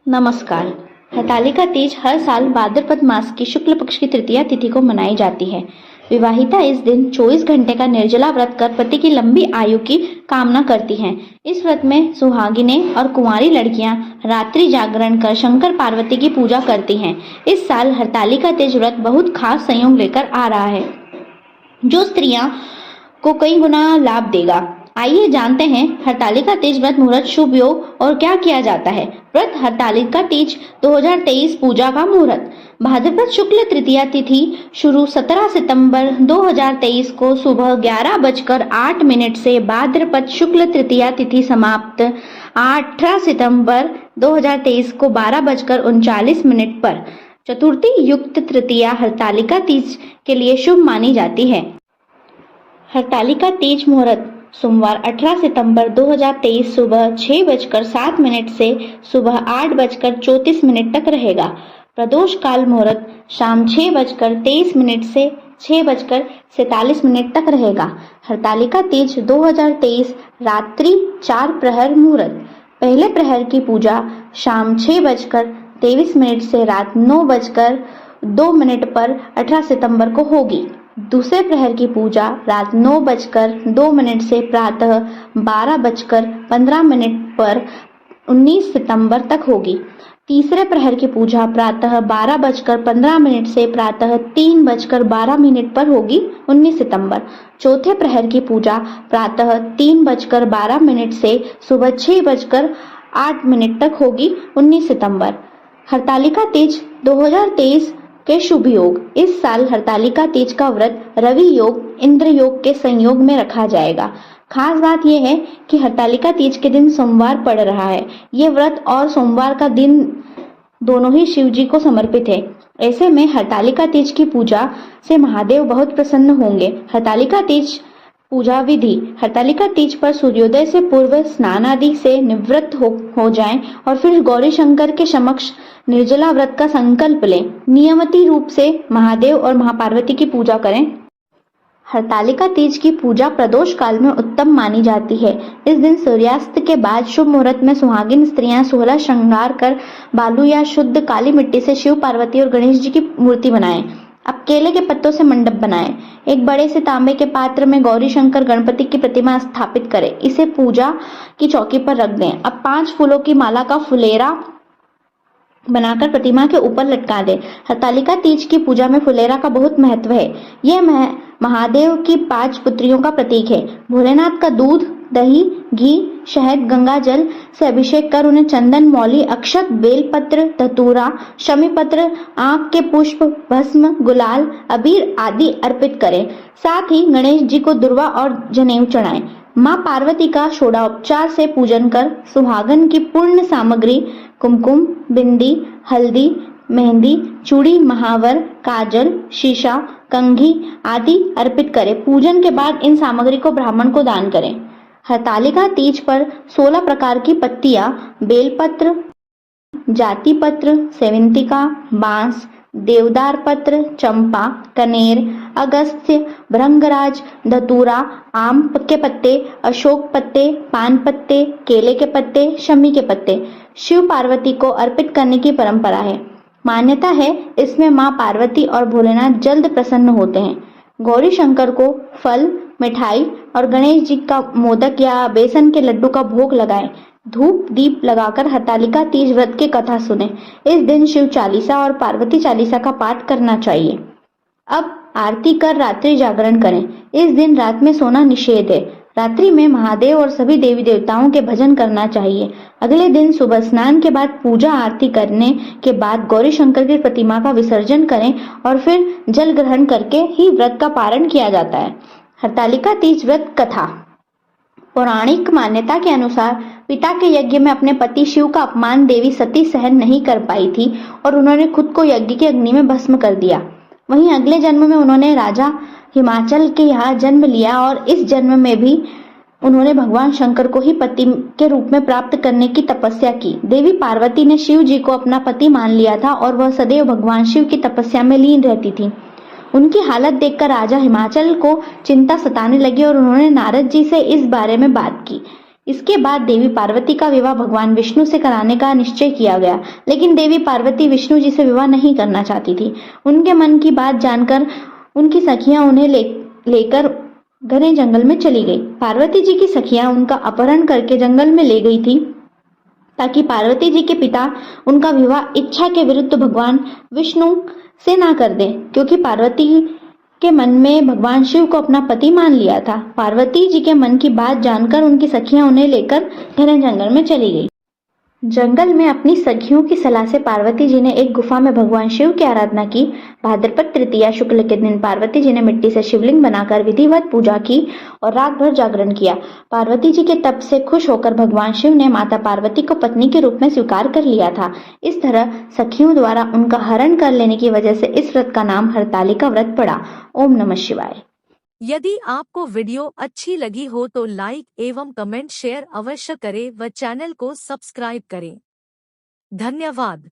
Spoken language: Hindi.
नमस्कार। हरतालिका तीज हर साल भाद्रपद मास की शुक्ल पक्ष की तृतीया तिथि को मनाई जाती है। विवाहिता इस दिन 24 घंटे का निर्जला व्रत कर पति की लंबी आयु की कामना करती हैं। इस व्रत में सुहागिनें और कुंवारी लड़कियां रात्रि जागरण कर शंकर पार्वती की पूजा करती हैं। इस साल हरतालिका तीज व्रत बहुत खास संयोग लेकर आ रहा है, जो स्त्रियां को कई गुना लाभ देगा। आइए जानते हैं हरतालिका तीज व्रत मुहूर्त, शुभ योग और क्या किया जाता है। व्रत हरतालिका तीज 2023 पूजा का मुहूर्त। भाद्रपद शुक्ल तृतीया तिथि शुरू 17 सितंबर 2023 को सुबह 11:08 से भाद्रपद शुक्ल तृतीया तिथि समाप्त 18 सितंबर 2023 को 12:39 पर। चतुर्थी युक्त तृतीया हरतालिका तीज के लिए शुभ मानी जाती है। हरतालिका तीज मुहूर्त सोमवार 18 सितंबर 2023 सुबह 6:07 से सुबह 8:34 तक रहेगा। प्रदोष काल मुहूर्त शाम 6:23 से 6:47 तक रहेगा। हरतालिका तीज 2023 रात्रि 4 प्रहर मुहूर्त। पहले प्रहर की पूजा शाम 6:23 से रात 9:02 पर 18 सितंबर को होगी। दूसरे प्रहर की पूजा रात 9:02 से प्रातः 12:15 पर 19 सितंबर तक होगी। तीसरे प्रहर की पूजा प्रातः 12:15 से प्रातः 3:12 पर होगी 19 सितंबर। चौथे प्रहर की पूजा प्रातः 3:12 से सुबह 6:08 तक होगी 19 सितंबर। हरतालिका तीज 2023 के शुभ योग। इस साल हरतालिका तीज का व्रत रवि योग, इंद्र योग के संयोग में रखा जाएगा। खास बात यह है कि हरतालिका तीज के दिन सोमवार पड़ रहा है। ये व्रत और सोमवार का दिन दोनों ही शिव जी को समर्पित है। ऐसे में हरतालिका तीज की पूजा से महादेव बहुत प्रसन्न होंगे। हरतालिका तीज पूजा विधि। हरतालिका तीज पर सूर्योदय से पूर्व स्नान आदि से निवृत्त हो जाएं और फिर गौरी शंकर के समक्ष निर्जला व्रत का संकल्प लें। नियमित रूप से महादेव और महापार्वती की पूजा करें। हरतालिका तीज की पूजा प्रदोष काल में उत्तम मानी जाती है। इस दिन सूर्यास्त के बाद शुभ मुहूर्त में सुहागिन स्त्रियां 16 श्रृंगार कर बालू या शुद्ध काली मिट्टी से शिव, पार्वती और गणेश जी की मूर्ति बनाएं। अब केले के पत्तों से मंडप बनाएं। एक बड़े से तांबे के पात्र में गौरी शंकर गणपति की प्रतिमा स्थापित करें। इसे पूजा की चौकी पर रख दें। अब 5 फूलों की माला का फुलेरा बनाकर प्रतिमा के ऊपर लटका दें। हरतालिका तीज की पूजा में फुलेरा का बहुत महत्व है। यह महादेव की 5 पुत्रियों का प्रतीक है। भोलेनाथ का दूध, दही, घी, शहद, गंगा जल से अभिषेक कर उन्हें चंदन, मौली, अक्षत, बेलपत्र, धतूरा, शमी पत्र, आंख के पुष्प, भस्म, गुलाल, अबीर आदि अर्पित करें। साथ ही गणेश जी को दुर्वा और जनेऊ चढ़ाएं। मां पार्वती का षोडोपचार से पूजन कर सुहागन की पूर्ण सामग्री कुमकुम, बिंदी, हल्दी, मेहंदी, चूड़ी, महावर, काजल, शीशा, कंघी आदि अर्पित करें। पूजन के बाद इन सामग्री को ब्राह्मण को दान करें। हरतालिका तीज पर 16 प्रकार की पत्तियां, बेलपत्र, जाति पत्र, सेवंतिका, बांस, देवदार पत्र, चंपा, कनेर, अगस्त्य, भृंगराज, धतूरा, आम के पत्ते, अशोक पत्ते, पान पत्ते, केले के पत्ते, शमी के पत्ते शिव पार्वती को अर्पित करने की परंपरा है। मान्यता है इसमें मां पार्वती और भोलेनाथ जल्द प्रसन्न होते हैं। गौरी शंकर को फल, मिठाई और गणेश जी का मोदक या बेसन के लड्डू का भोग लगाएं। धूप दीप लगाकर हरतालिका तीज व्रत की कथा सुने। इस दिन शिव चालीसा और पार्वती चालीसा का पाठ करना चाहिए। अब आरती कर रात्रि जागरण करें। इस दिन रात में सोना निषेध है। रात्रि में महादेव और सभी देवी देवताओं के भजन करना चाहिए। अगले दिन सुबह स्नान के बाद पूजा आरती करने के बाद गौरी शंकर की प्रतिमा का विसर्जन करें और फिर जल ग्रहण करके ही व्रत का पारण किया जाता है। हरतालिका तीज व्रत कथा। पौराणिक मान्यता के अनुसार पिता के यज्ञ में अपने पति शिव का अपमान देवी सती सहन नहीं कर पाई थी और उन्होंने खुद को यज्ञ की अग्नि में भस्म कर दिया। वहीं अगले जन्म में उन्होंने राजा हिमाचल के यहाँ जन्म लिया और इस जन्म में भी उन्होंने भगवान शंकर को ही पति के रूप में प्राप्त करने की तपस्या की। देवी पार्वती ने शिव जी को अपना पति मान लिया था और वह सदैव भगवान शिव की तपस्या में लीन रहती थी। उनकी हालत देखकर राजा हिमाचल को चिंता सताने लगी और उन्होंने नारद जी से इस बारे में बात की। इसके बाद देवी पार्वती का विवाह भगवान विष्णु से कराने का निश्चय किया गया, लेकिन देवी पार्वती विष्णु जी से विवाह नहीं करना चाहती थी। उनके मन की बात जानकर उनकी सखियां उन्हें लेकर घने जंगल में चली गई। पार्वती जी की सखियां उनका अपहरण करके जंगल में ले गई थी, ताकि पार्वती जी के पिता उनका विवाह इच्छा के विरुद्ध भगवान विष्णु से ना कर दे, क्योंकि पार्वती के मन में भगवान शिव को अपना पति मान लिया था। पार्वती जी के मन की बात जानकर उनकी सखियां उन्हें लेकर घने जंगल में चली गई। जंगल में अपनी सखियों की सलाह से पार्वती जी ने एक गुफा में भगवान शिव की आराधना की। भाद्रपद तृतीया शुक्ल के दिन पार्वती जी ने मिट्टी से शिवलिंग बनाकर विधिवत पूजा की और रात भर जागरण किया। पार्वती जी के तप से खुश होकर भगवान शिव ने माता पार्वती को पत्नी के रूप में स्वीकार कर लिया था। इस तरह सखियों द्वारा उनका हरण कर लेने की वजह से इस व्रत का नाम हरतालिका व्रत पड़ा। ओम नमः शिवाय। यदि आपको वीडियो अच्छी लगी हो तो लाइक एवं कमेंट शेयर अवश्य करें व चैनल को सब्सक्राइब करें। धन्यवाद।